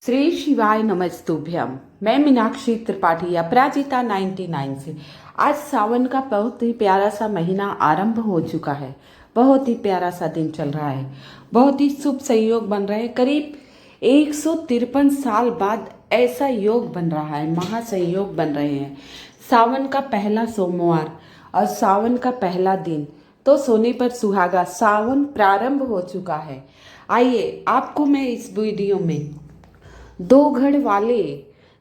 श्री शिवाय नमस्तुभ्यम। मैं मीनाक्षी त्रिपाठी अपराजिता 99 से। आज सावन का बहुत ही प्यारा सा महीना आरंभ हो चुका है। बहुत ही प्यारा सा दिन चल रहा है। बहुत ही शुभ संयोग बन रहे हैं। करीब 153 साल बाद ऐसा योग बन रहा है, महासंयोग बन रहे हैं। सावन का पहला सोमवार और सावन का पहला दिन, तो सोने पर सुहागा। सावन प्रारंभ हो चुका है। आइए आपको मैं इस वीडियो में 2 घड़ वाले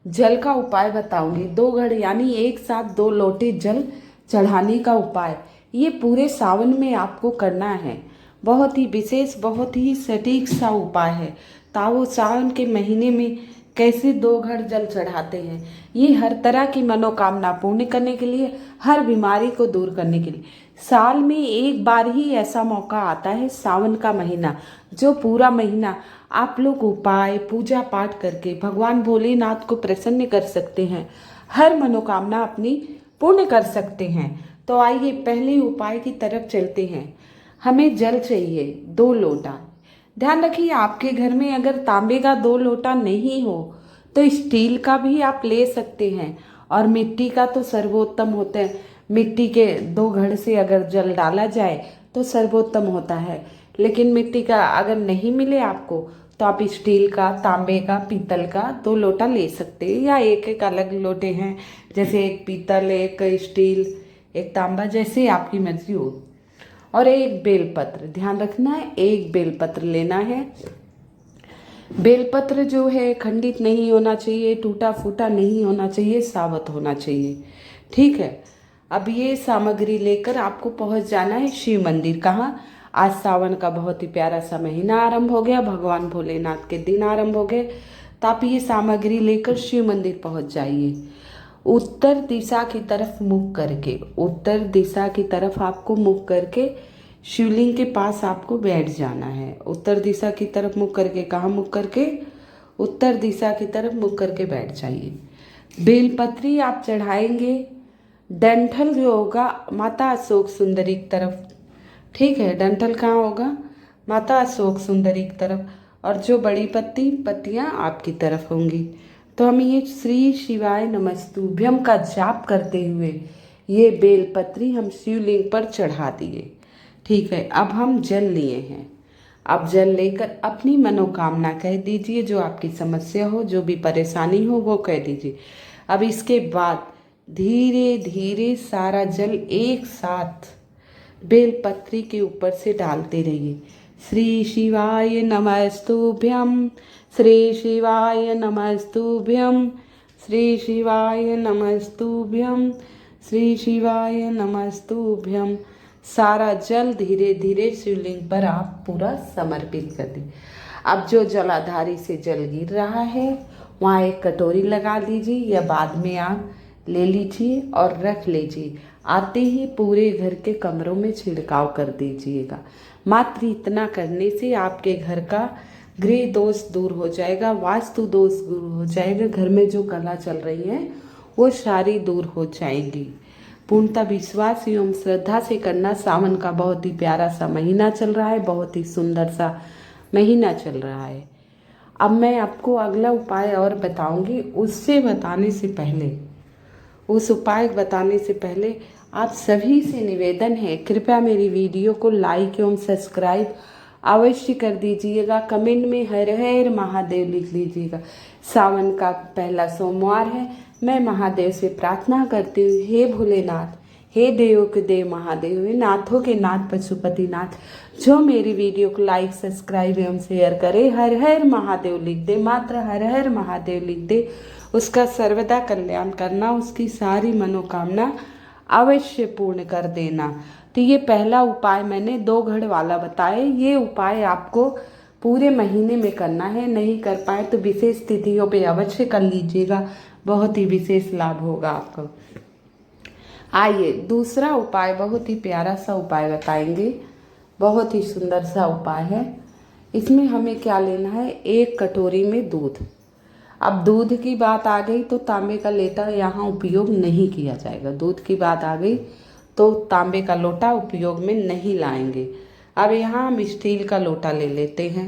जल का उपाय बताऊंगी। 2 घड़ यानी एक साथ 2 लोटे जल चढ़ाने का उपाय। ये पूरे सावन में आपको करना है। बहुत ही विशेष, बहुत ही सटीक सा उपाय है। ताओ सावन के महीने में कैसे 2 घड़ जल चढ़ाते हैं। ये हर तरह की मनोकामना पूर्ण करने के लिए, हर बीमारी को दूर करने के लिए। साल में एक बार ही ऐसा मौका आता है, सावन का महीना, जो पूरा महीना आप लोग उपाय पूजा पाठ करके भगवान भोलेनाथ को प्रसन्न कर सकते हैं। हर मनोकामना अपनी पूर्ण कर सकते हैं। तो आइए पहले उपाय की तरफ चलते हैं। हमें जल चाहिए 2 लोटा। ध्यान रखिए, आपके घर में अगर तांबे का 2 लोटा नहीं हो तो स्टील का भी आप ले सकते हैं, और मिट्टी का तो सर्वोत्तम होता है। मिट्टी के 2 घड़ से अगर जल डाला जाए तो सर्वोत्तम होता है। लेकिन मिट्टी का अगर नहीं मिले आपको तो आप स्टील का, तांबे का, पीतल का 2 लोटा ले सकते हैं, या एक एक अलग लोटे हैं, जैसे एक पीतल, एक स्टील, एक तांबा, जैसे आपकी मर्जी हो। और एक बेलपत्र, ध्यान रखना है, एक बेलपत्र लेना है। बेलपत्र जो है खंडित नहीं होना चाहिए, टूटा फूटा नहीं होना चाहिए, साबुत होना चाहिए। ठीक है। अब ये सामग्री लेकर आपको पहुंच जाना है शिव मंदिर। कहाँ? आज सावन का बहुत ही प्यारा सा महीना आरंभ हो गया, भगवान भोलेनाथ के दिन आरंभ हो गए। तो आप ये सामग्री लेकर शिव मंदिर पहुंच जाइए। उत्तर दिशा की तरफ मुख करके, उत्तर दिशा की तरफ आपको मुख करके शिवलिंग के पास आपको बैठ जाना है। उत्तर दिशा की तरफ मुख करके, कहाँ मुख करके? उत्तर दिशा की तरफ मुख करके बैठ जाइए। बेलपत्री आप चढ़ाएंगे। डंठल जो होगा माता अशोक सुंदरी की तरफ। ठीक है, डंठल कहाँ होगा? माता अशोक सुंदरी की तरफ। और जो बड़ी पत्तियाँ आपकी तरफ होंगी। तो हम ये श्री शिवाय नमस्तुभ्यम का जाप करते हुए ये बेलपत्री हम शिवलिंग पर चढ़ा दिए। ठीक है। अब हम जल लिए हैं। अब जल लेकर अपनी मनोकामना कह दीजिए, जो आपकी समस्या हो, जो भी परेशानी हो वो कह दीजिए। अब इसके बाद धीरे धीरे सारा जल एक साथ बेलपत्री के ऊपर से डालते रहिए। श्री शिवाय नमस्तुभ्यम, श्री शिवाय नमस्तुभ्यम, श्री शिवाय नमस्तुभ्यम, श्री शिवाय नमस्तुभ्यम। सारा जल धीरे धीरे शिवलिंग पर आप पूरा समर्पित कर दें। अब जो जलाधारी से जल गिर रहा है वहाँ एक कटोरी लगा लीजिए, या बाद में आप ले लीजिए और रख लीजिए। आते ही पूरे घर के कमरों में छिड़काव कर दीजिएगा। मात्र इतना करने से आपके घर का गृह दोष दूर हो जाएगा, वास्तु दोष दूर हो जाएगा। घर में जो कला चल रही है वो सारी दूर हो जाएंगी। पूर्णतः विश्वास एवं श्रद्धा से करना। सावन का बहुत ही प्यारा सा महीना चल रहा है, बहुत ही सुंदर सा महीना चल रहा है। अब मैं आपको अगला उपाय और बताऊंगी। उस उपाय बताने से पहले आप सभी से निवेदन है, कृपया मेरी वीडियो को लाइक एवं सब्सक्राइब अवश्य कर दीजिएगा। कमेंट में हर हर महादेव लिख लीजिएगा। सावन का पहला सोमवार है। मैं महादेव से प्रार्थना करती हूँ, हे भोलेनाथ, हे देवों के देव महादेव, हे नाथों के नाथ पशुपति नाथ, जो मेरी वीडियो को लाइक सब्सक्राइब एवं शेयर करे, हर हर महादेव लिख दे, मात्र हर हर महादेव लिख दे, उसका सर्वदा कल्याण करना, उसकी सारी मनोकामना अवश्य पूर्ण कर देना। तो ये पहला उपाय मैंने 2 घड़ वाला बताया। ये उपाय आपको पूरे महीने में करना है। नहीं कर पाए तो विशेष तिथियों पे अवश्य कर लीजिएगा, बहुत ही विशेष लाभ होगा आपको। आइए दूसरा उपाय, बहुत ही प्यारा सा उपाय बताएंगे। बहुत ही सुंदर सा उपाय है। इसमें हमें क्या लेना है? 1 कटोरी में दूध। अब दूध की बात आ गई तो तांबे का लोटा यहाँ उपयोग नहीं किया जाएगा। दूध की बात आ गई तो तांबे का लोटा उपयोग में नहीं लाएंगे। अब यहाँ हम स्टील का लोटा ले लेते हैं।